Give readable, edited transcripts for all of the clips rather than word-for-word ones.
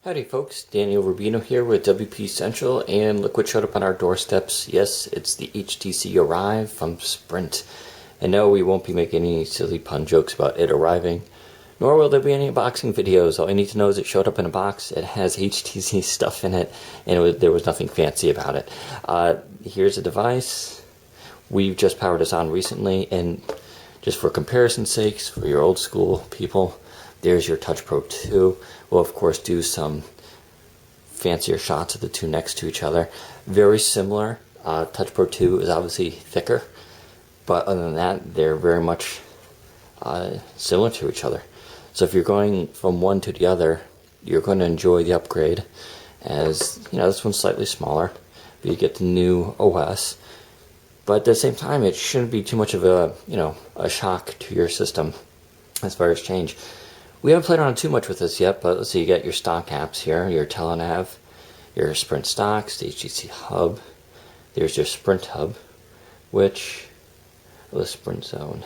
Howdy folks, Daniel Rubino here with WP Central, and look what showed up on our doorsteps. Yes, it's the HTC Arrive from Sprint. And no, we won't be making any silly pun jokes about it arriving, nor will there be any unboxing videos. All you need to know is it showed up in a box, it has HTC stuff in it, and there was nothing fancy about it. Here's a device. We've just powered this on recently, and just for comparison's sakes, for your old school people, there's your Touch Pro 2. We'll of course do some fancier shots of the two next to each other. Very similar. Touch Pro 2 is obviously thicker, but other than that, they're very much similar to each other. So if you're going from one to the other, you're going to enjoy the upgrade. As you know, this one's slightly smaller, but you get the new OS. But at the same time, it shouldn't be too much of a shock to your system as far as change. We haven't played around too much with this yet, but let's see, you got your stock apps here, your Telenav, your Sprint stocks, the HTC Hub. There's your Sprint Hub, which, the Sprint Zone,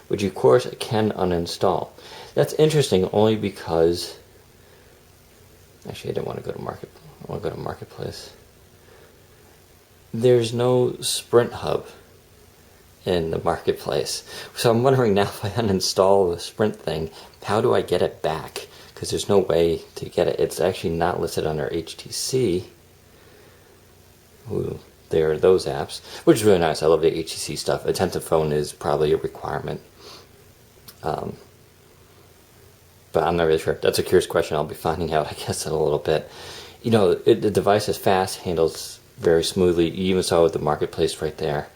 which you of course can uninstall. That's interesting only because, actually I didn't want to go to Market, I want to go to Marketplace. There's no Sprint Hub in the Marketplace. So I'm wondering now, if I uninstall the Sprint thing, how do I get it back? Because there's no way to get it. It's actually not listed under HTC. Ooh, there are those apps, which is really nice. I love the HTC stuff. Attentive phone is probably a requirement. But I'm not really sure. That's a curious question. I'll be finding out, I guess, in a little bit. You know, the device is fast, handles very smoothly. You even saw with the Marketplace right there.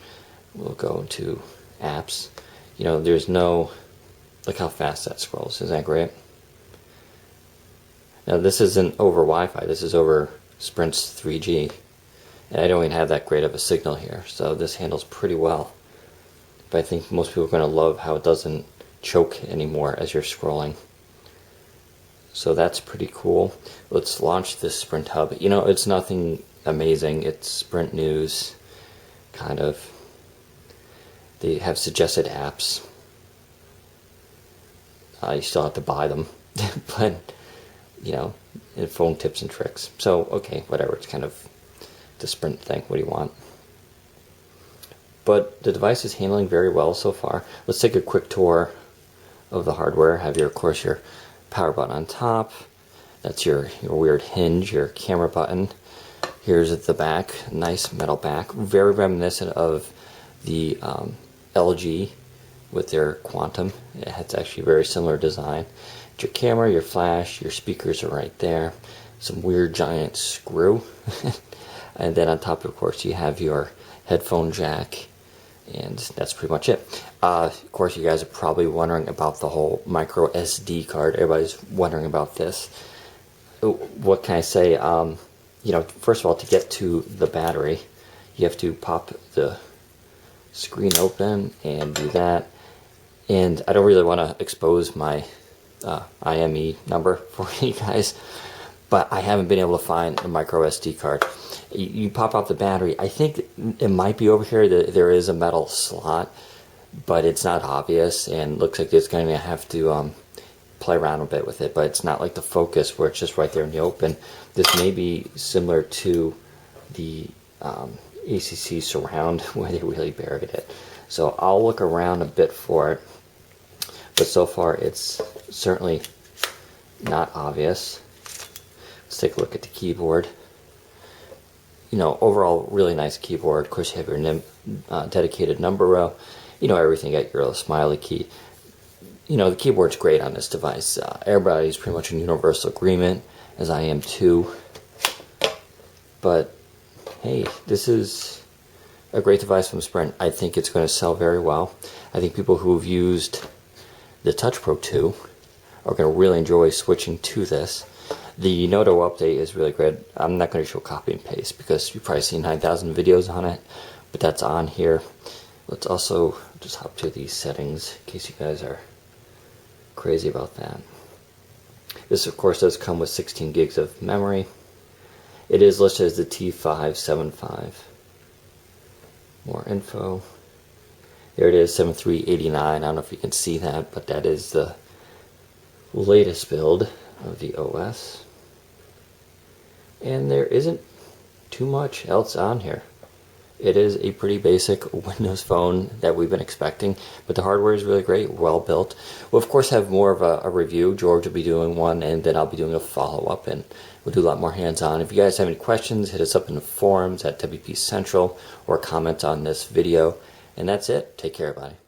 We'll go into apps. You know, there's no, look how fast that scrolls. Isn't that great? Now this isn't over Wi-Fi. This is over Sprint's 3G. And I don't even have that great of a signal here. So this handles pretty well. But I think most people are going to love how it doesn't choke anymore as you're scrolling. So that's pretty cool. Let's launch this Sprint Hub. You know, it's nothing amazing. It's Sprint News, kind of. They have suggested apps. You still have to buy them, but you know, phone tips and tricks. So okay, whatever. It's kind of the Sprint thing. What do you want? But the device is handling very well so far. Let's take a quick tour of the hardware. Have your, of course, your power button on top. That's your weird hinge, your camera button. Here's the back, nice metal back, very reminiscent of the LG with their Quantum. It's actually a very similar design. Your camera, your flash, your speakers are right there. Some weird giant screw. And then on top, of course, you have your headphone jack. And that's pretty much it. Of course, you guys are probably wondering about the whole micro SD card. Everybody's wondering about this. What can I say? You know, first of all, to get to the battery, you have to pop the screen open and do that. And I don't really want to expose my IME number for you guys, but I haven't been able to find the micro SD card. You pop out the battery. I think it might be over here. There is a metal slot, but it's not obvious, and looks like it's going to have to play around a bit with it. But it's not like the Focus where it's just right there in the open. This may be similar to the ACC Surround where they really buried it. So I'll look around a bit for it, but so far it's certainly not obvious. Let's take a look at the keyboard. You know, overall really nice keyboard. Of course, you have your dedicated number row. You know, everything. You got your little smiley key. You know, the keyboard's great on this device. Everybody's pretty much in universal agreement, as I am too. But hey, this is a great device from Sprint. I think it's going to sell very well. I think people who have used the Touch Pro 2 are going to really enjoy switching to this. The Noto update is really good. I'm not going to show copy and paste because you've probably seen 9,000 videos on it, but that's on here. Let's also just hop to these settings in case you guys are crazy about that. This, of course, does come with 16 gigs of memory. It is listed as the T575. More info. There it is, 7389. I don't know if you can see that, but that is the latest build. of the OS. And there isn't too much else on here. It is a pretty basic Windows phone that we've been expecting, but the hardware is really great, well built. We'll of course have more of a review. George will be doing one, and then I'll be doing a follow-up, and we'll do a lot more hands-on. If you guys have any questions, hit us up in the forums at WP Central or comment on this video. And that's it. Take care, everybody.